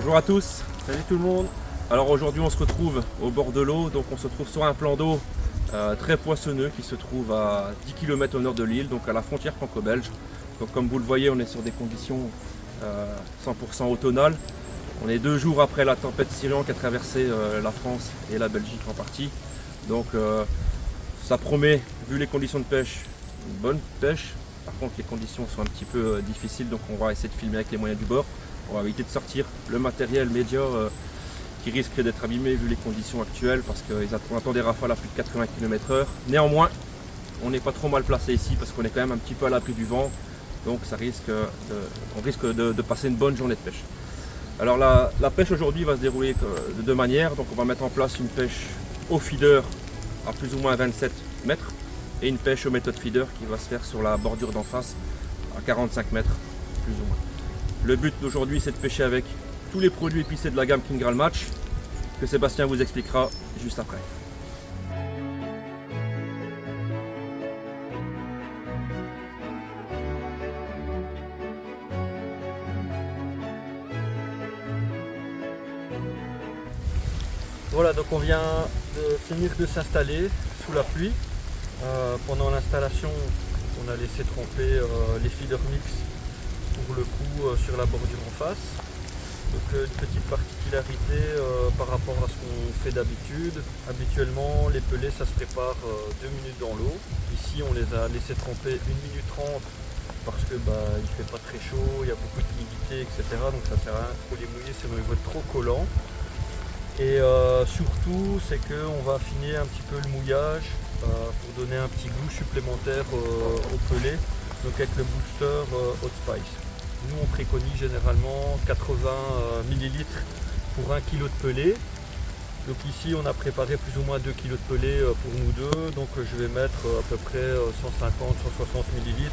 Bonjour à tous, salut tout le monde. Alors aujourd'hui on se retrouve au bord de l'eau, donc on se trouve sur un plan d'eau très poissonneux qui se trouve à 10 km au nord de l'île, donc à la frontière franco-belge. Donc comme vous le voyez, on est sur des conditions 100% automnales. On est 2 jours après la tempête Cyrian qui a traversé la France et la Belgique en partie. Donc ça promet, vu les conditions de pêche, une bonne pêche. Par contre les conditions sont un petit peu difficiles, donc on va essayer de filmer avec les moyens du bord. On va éviter de sortir le matériel média qui risque d'être abîmé vu les conditions actuelles parce qu'on attend des rafales à plus de 80 km/h. Néanmoins, on n'est pas trop mal placé ici parce qu'on est quand même un petit peu à l'abri du vent. Donc on risque de passer une bonne journée de pêche. Alors la pêche aujourd'hui va se dérouler de deux manières. Donc on va mettre en place une pêche au feeder à plus ou moins 27 mètres et une pêche au méthode feeder qui va se faire sur la bordure d'en face à 45 mètres plus ou moins. Le but d'aujourd'hui c'est de pêcher avec tous les produits épicés de la gamme King Graal Match que Sébastien vous expliquera juste après. Voilà, donc on vient de finir de s'installer sous la pluie. Pendant l'installation, on a laissé tremper les feeder mix pour le coup sur la bordure en face. Donc une petite particularité par rapport à ce qu'on fait d'habitude. Habituellement, les pelés ça se prépare 2 minutes dans l'eau. Ici, on les a laissés tremper 1 minute 30 parce que il fait pas très chaud, il y a beaucoup d'humidité, etc. Donc ça sert à rien de trop les mouiller, sinon ils vont être trop collants. Et surtout, c'est qu'on va affiner un petit peu le mouillage pour donner un petit goût supplémentaire au pelé, donc avec le booster Hot Spice. Nous, on préconise généralement 80 ml pour 1 kg de pelé. Donc ici, on a préparé plus ou moins 2 kg de pelé pour nous deux. Donc je vais mettre à peu près 150-160 ml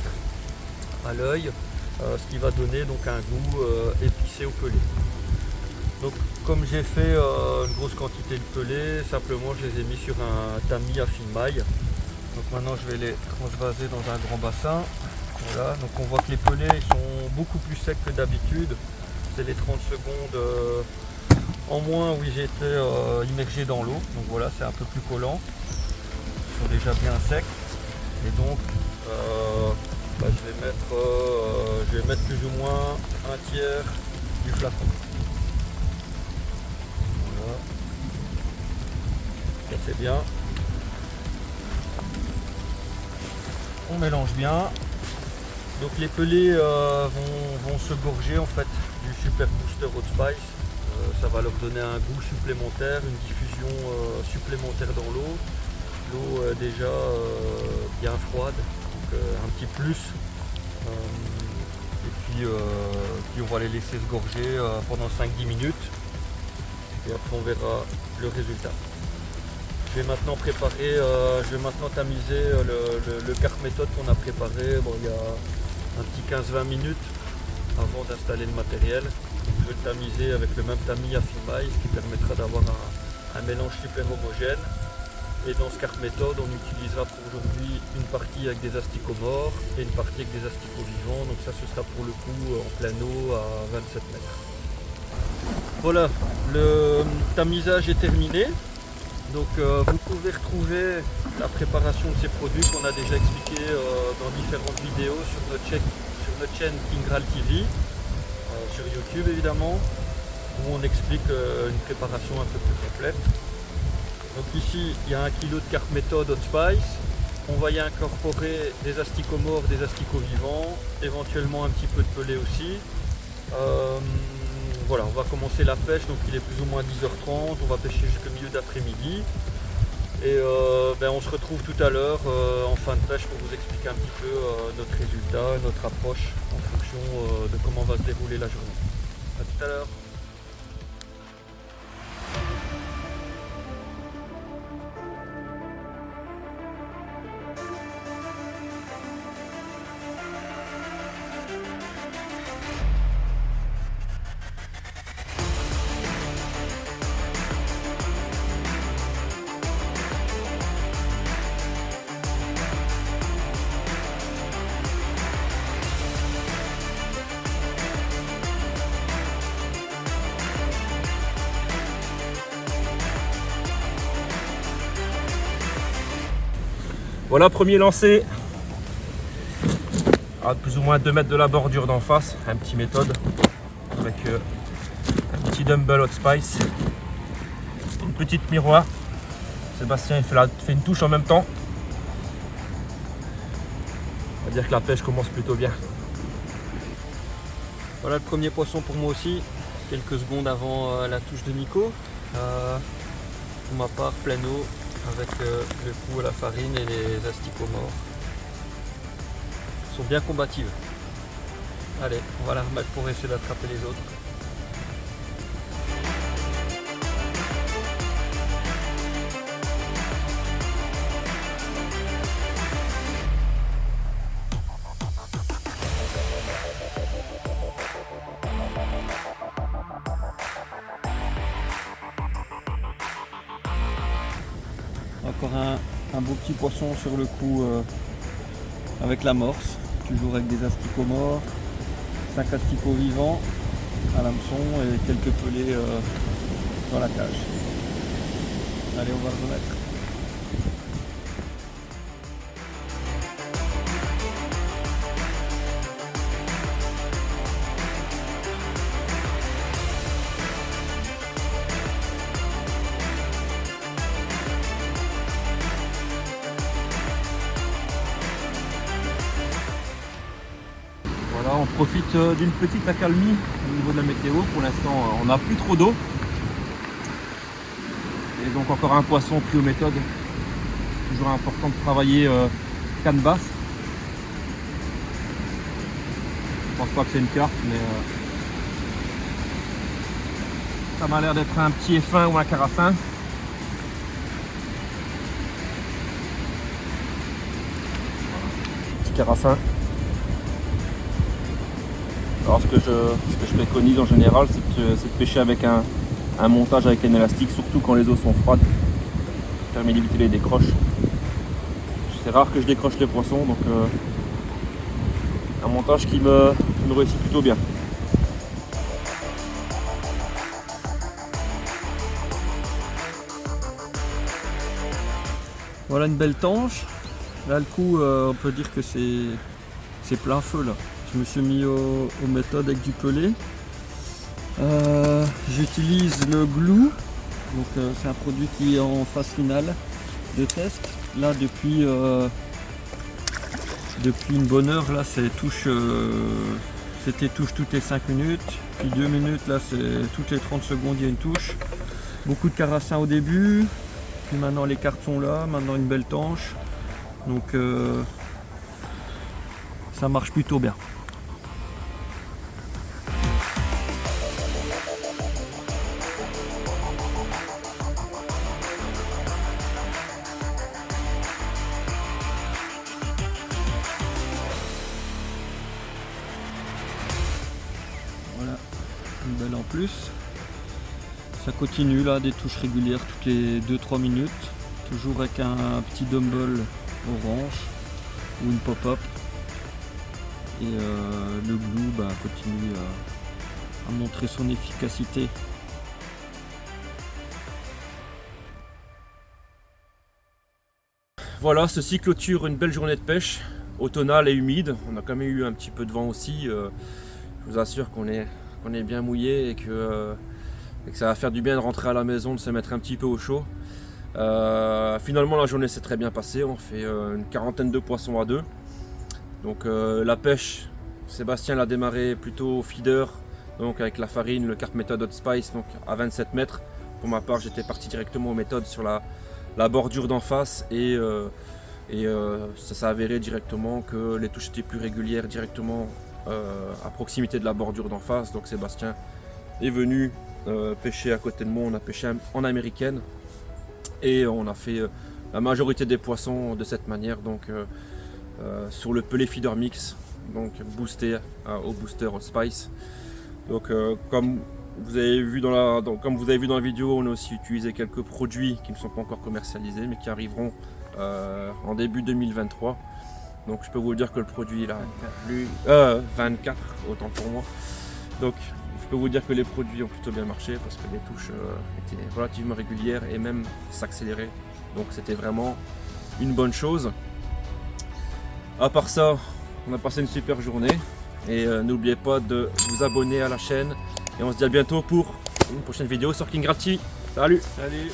à l'œil, ce qui va donner donc un goût épicé au pelé. Donc comme j'ai fait une grosse quantité de pelés, simplement je les ai mis sur un tamis à fine maille. Donc maintenant je vais les transvaser dans un grand bassin. Voilà, donc on voit que les pelés ils sont beaucoup plus secs que d'habitude. C'est les 30 secondes en moins où j'ai été immergé dans l'eau. Donc voilà, c'est un peu plus collant. Ils sont déjà bien secs. Et donc je vais mettre plus ou moins un tiers du flacon. C'est bien. On mélange bien. Donc les pelés vont se gorger en fait du Super Booster Hot Spice. Ça va leur donner un goût supplémentaire, une diffusion supplémentaire dans l'eau. L'eau est déjà bien froide, donc un petit plus. Et puis on va les laisser se gorger pendant 5-10 minutes. Et après on verra le résultat. Je vais maintenant tamiser le carp méthode qu'on a préparé il y a un petit 15-20 minutes avant d'installer le matériel. Donc, je vais le tamiser avec le même tamis à fine maille, ce qui permettra d'avoir un mélange super homogène. Et dans ce carp méthode, on utilisera pour aujourd'hui une partie avec des asticots morts et une partie avec des asticots vivants. Donc ça, ce sera pour le coup en plein eau à 27 mètres. Voilà, le tamisage est terminé. Donc vous pouvez retrouver la préparation de ces produits qu'on a déjà expliqué dans différentes vidéos sur notre chaîne King Graal TV, sur YouTube évidemment, où on explique une préparation un peu plus complète. Donc ici il y a 1 kg de carp méthode Hot Spice, on va y incorporer des asticots morts, des asticots vivants, éventuellement un petit peu de pelé aussi. Voilà, on va commencer la pêche, donc il est plus ou moins 10h30, on va pêcher jusqu'au milieu d'après-midi. Et on se retrouve tout à l'heure en fin de pêche pour vous expliquer un petit peu notre résultat, notre approche en fonction de comment va se dérouler la journée. A tout à l'heure. Voilà, premier lancé à plus ou moins 2 mètres de la bordure d'en face, un petit méthode avec un petit dumbbell hot spice, une petite miroir. Sébastien il fait une touche en même temps. On va dire que la pêche commence plutôt bien. Voilà le premier poisson pour moi aussi, quelques secondes avant la touche de Nico. Pour ma part, plein eau avec le coup à la farine et les asticots morts. Ils sont bien combatives. Allez, on va la remettre pour essayer d'attraper les autres. Encore un beau petit poisson sur le coup avec l'amorce, toujours avec des asticots morts, 5 asticots vivants à l'hameçon et quelques pelés dans la cage. Allez, on va le remettre. Voilà, on profite d'une petite accalmie au niveau de la météo. Pour l'instant, on n'a plus trop d'eau. Et donc encore un poisson pris aux méthodes. Toujours important de travailler canne basse. Je pense pas que c'est une carpe, mais ça m'a l'air d'être un petit F1 ou un carassin. Petit carassin. Alors ce que je préconise en général, c'est de pêcher avec un montage avec un élastique, surtout quand les eaux sont froides. Ça permet d'éviter les décroches. C'est rare que je décroche les poissons, donc un montage qui me réussit plutôt bien. Voilà une belle tanche. Là le coup, on peut dire que c'est plein feu là. Je me suis mis aux méthodes avec du pelé. J'utilise le glue, donc c'est un produit qui est en phase finale de test. Là depuis une bonne heure, là c'est touche, c'était touche toutes les 5 minutes, puis 2 minutes, là c'est toutes les 30 secondes il y a une touche. Beaucoup de carassins au début, puis maintenant les cartes sont là, maintenant une belle tanche, donc ça marche plutôt bien. Voilà, une belle en plus. Ça continue là, des touches régulières toutes les 2-3 minutes. Toujours avec un petit dumbbell orange ou une pop-up. Et le glue continue à montrer son efficacité. Voilà, ceci clôture une belle journée de pêche, automnale et humide. On a quand même eu un petit peu de vent aussi. Je vous assure qu'on est bien mouillé et que ça va faire du bien de rentrer à la maison, de se mettre un petit peu au chaud. Finalement la journée s'est très bien passée, on fait une quarantaine de poissons à deux. Donc la pêche, Sébastien l'a démarré plutôt au feeder, donc avec la farine, le carp méthode hot spice, donc à 27 mètres. Pour ma part j'étais parti directement aux méthodes sur la bordure d'en face et ça s'est avéré directement que les touches étaient plus régulières directement à proximité de la bordure d'en face. Donc Sébastien est venu pêcher à côté de moi, on a pêché en américaine et on a fait la majorité des poissons de cette manière, donc sur le pelé feeder mix, donc boosté au booster hot spice. Donc comme vous avez vu dans la vidéo, on a aussi utilisé quelques produits qui ne sont pas encore commercialisés mais qui arriveront en début 2023. Donc je peux vous dire que le produit il a 24 autant pour moi. Donc je peux vous dire que les produits ont plutôt bien marché parce que les touches étaient relativement régulières et même s'accéléraient. Donc c'était vraiment une bonne chose. À part ça, on a passé une super journée et n'oubliez pas de vous abonner à la chaîne et on se dit à bientôt pour une prochaine vidéo sur KingRad TV. Salut! Salut!